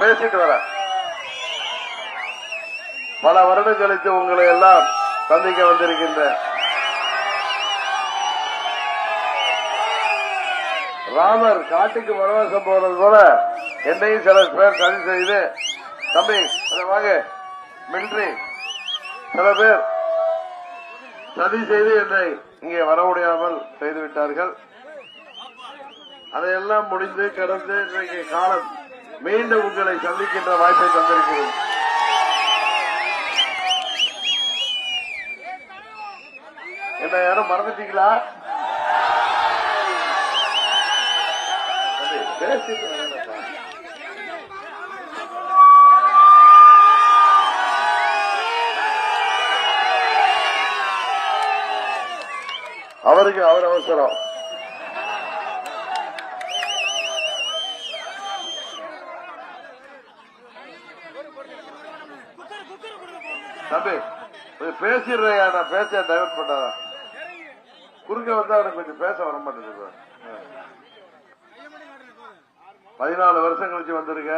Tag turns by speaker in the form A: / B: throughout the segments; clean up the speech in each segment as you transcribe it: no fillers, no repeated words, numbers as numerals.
A: பேசிட்டு வர. பல வருடம் கழித்து உங்களை எல்லாம் சந்திக்க வந்திருக்கின்ற ராமர் காட்டுக்கு வனவாசம் போறது போல என்னையும் சில பேர் சதி செய்து, தம்பி வாங்க மிலிட்டரி சில பேர் சதி செய்து என்னை இங்கே வர முடியாமல் செய்துவிட்டார்கள். அதையெல்லாம் முடிந்து கடந்து இன்றைக்கு காலம் மீண்டும் உங்களை சந்திக்கின்ற வாய்ப்பை தந்திருக்கிறோம். என்ன யாரும் மறந்துட்டீங்களா? அவருக்கு அவர் அவசரம். தம்பி பேசிடுறையா, நான் பேச டைவர்ட் பண்ணாத. குறுக்க வந்தா அவனுக்கு கொஞ்சம் பேச வர மாட்டேங்குது. 14 வருஷம் கழிச்சு வந்திருக்க,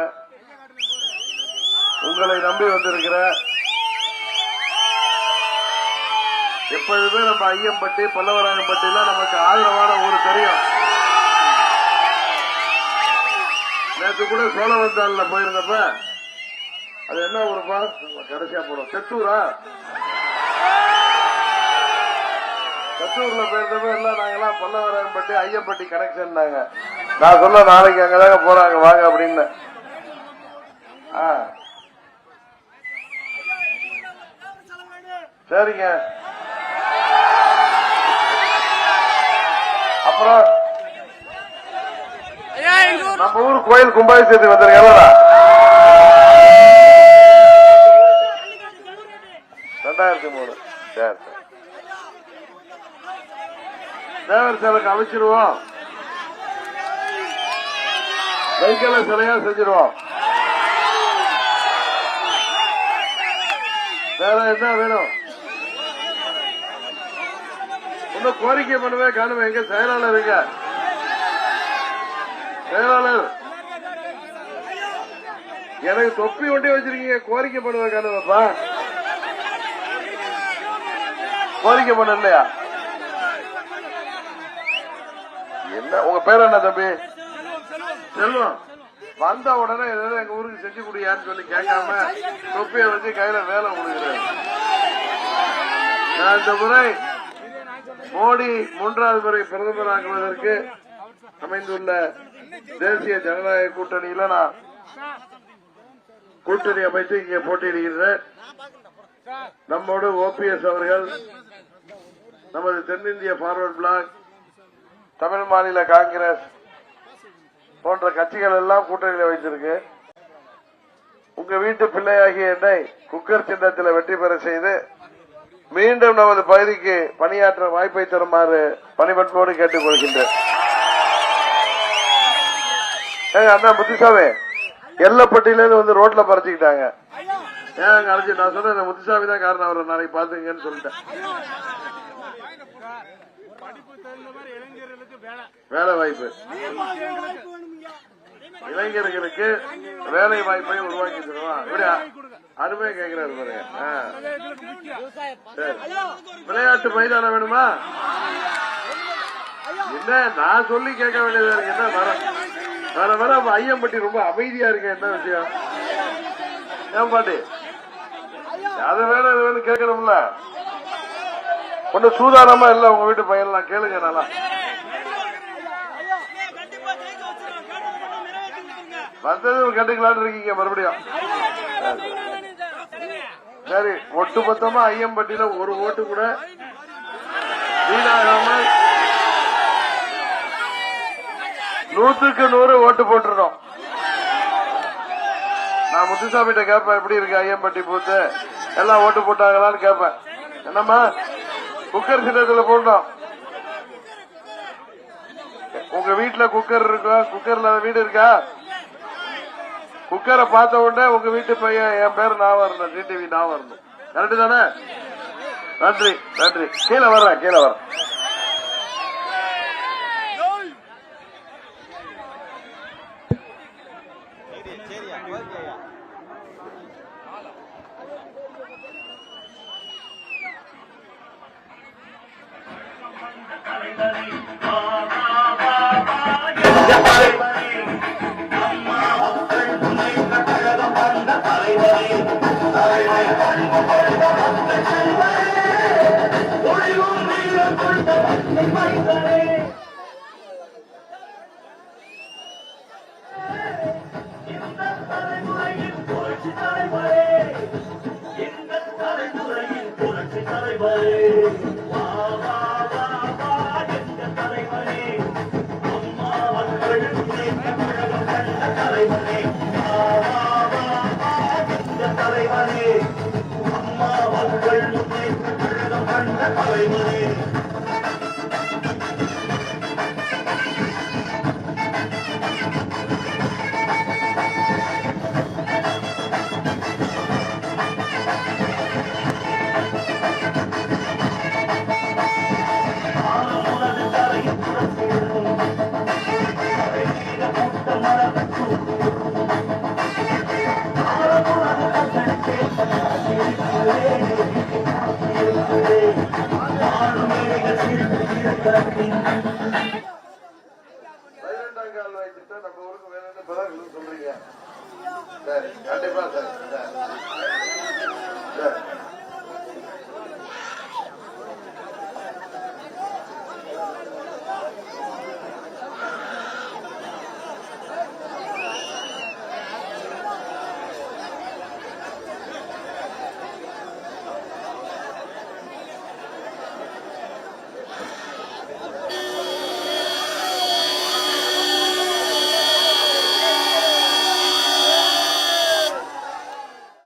A: உங்களை நம்பி வந்திருக்கிற. எப்பொழுதுமே நம்ம ஐயம்பட்டி பல்லவராயம்பட்டிலாம் நமக்கு ஆதரவான ஊரு தெரியும். நேற்று கூட சோழவந்தால போயிருந்தப்ப அது என்ன ஊருப்பா கடைசியா போடும், செத்தூரா? செத்தூர்ல போயிருந்தப்ப எல்லாம் நாங்கெல்லாம் பல்லவராயம்பட்டி ஐயம்பட்டி கனெக்ஷன் நாங்க. நான் சொல்ல நாளைக்கு அங்கதாங்க போறாங்க வாங்க அப்படின்னு. சரிங்க. அப்புறம் நம்ம ஊர் கோயில் கும்பாபிஷேகத்துக்கு வந்திருக்கா 2003. சரி தேவர் சிலைக்கு அமைச்சிருவோம், வைக்கல சிலையா செஞ்சிருவோம். வேற என்ன வேணும்? இன்னும் கோரிக்கை பண்ணுவே காணுமே. எங்க செயலாளர்? எங்க செயலாளர்? எனக்கு தொப்பி ஒண்டி வச்சிருக்கீங்க, கோரிக்கை பண்ணுவே காணுவேப்பா. கோரிக்கை பண்ண இல்லையா? என்ன உங்க பேர் என்ன தம்பி? செல்வம். வந்த உடனே ஏதாவது எங்க ஊருக்கு செஞ்சு குடியான்னு சொல்லி கேட்காம தொப்பியை வச்சு கையில வேலை கொடுக்கிறேன். நான் இந்த முறை மோடி 3வது முறை பிரதமர் ஆக்குவதற்கு அமைந்துள்ள தேசிய ஜனநாயக கூட்டணியில நான் கூட்டணி அமைத்து இங்கே போட்டியிடுகிறேன். நம்மோடு ஓபிஎஸ் அவர்கள், நமது தென்னிந்திய பார்வர்ட் பிளாக், தமிழ் மாநில காங்கிரஸ் போன்ற கட்சிகள் எல்லாம் கூட்டணியில் வைத்திருக்கு. உங்க வீட்டு பிள்ளையாகிய என்னை குக்கர் சின்னத்தில் வெற்றி பெற செய்து மீண்டும் நமது பகுதிக்கு பணியாற்ற வாய்ப்பை தருமாறு பணிபன்போடு கேட்டுக் கொள்கின்றேன். அண்ணா முத்துசாமி எல்லப்பட்டியில வந்து ரோட்ல பறிச்சுக்கிட்டாங்க. ஏன் அழைச்சி நான் சொன்னேன், முத்துசாமி தான் காரணம், அவரை நாளைக்கு பாத்துங்கன்னு சொல்லிட்டேன். வேலை வாய்ப்பு, இளைஞர்களுக்கு வேலை வாய்ப்பை உருவாக்கி தருவான். இப்படியா அருமையா கேட்கிறாரு பாருங்க. விளையாட்டு மைதானம் வேணுமா? என்ன நான் சொல்லி கேட்க வேண்டியதா இருக்கு. என்ன வர வர வர ஐயம்பட்டி ரொம்ப அமைதியா இருக்கு. என்ன விஷயம்? ஏன் பாட்டி அதை வேற வேணும் கேட்கணும்ல. ஒண்ணு சூதானமா இல்ல உங்க வீட்டு பையன் கேளுங்க. நல்லா வந்தது கட்டுக்கலான்னு இருக்கீங்க மறுபடியும். சரி, ஒட்டுமொத்தமா ஐயம்பட்டியில ஒரு ஓட்டு கூட வீணாகாம 100க்கு 100 ஓட்டு போட்டுருந்தோம். நான் முத்துசாமிட்ட கேட்பேன், எப்படி இருக்கு ஐயம்பட்டி பூத்து, எல்லாம் ஓட்டு போட்டாங்களான்னு கேட்பேன். என்னம்மா குக்கர் சின்னத்துல போட்டோம். உங்க வீட்டுல குக்கர் இருக்கா? குக்கர்ல வீடு இருக்கா? குக்கரை பார்த்த உடனே உங்க வீட்டு பையன் என் பேர் நான் வரணும், டிடிவி நான் வரணும். கரெக்டு தானே? நன்றி நன்றி. கீழே வர்றேன், கீழே வர்றேன்.
B: சரி
A: நம்ம ஊருக்கு வேற என்ன சொல்றீங்க? சரி, கண்டிப்பா சார்.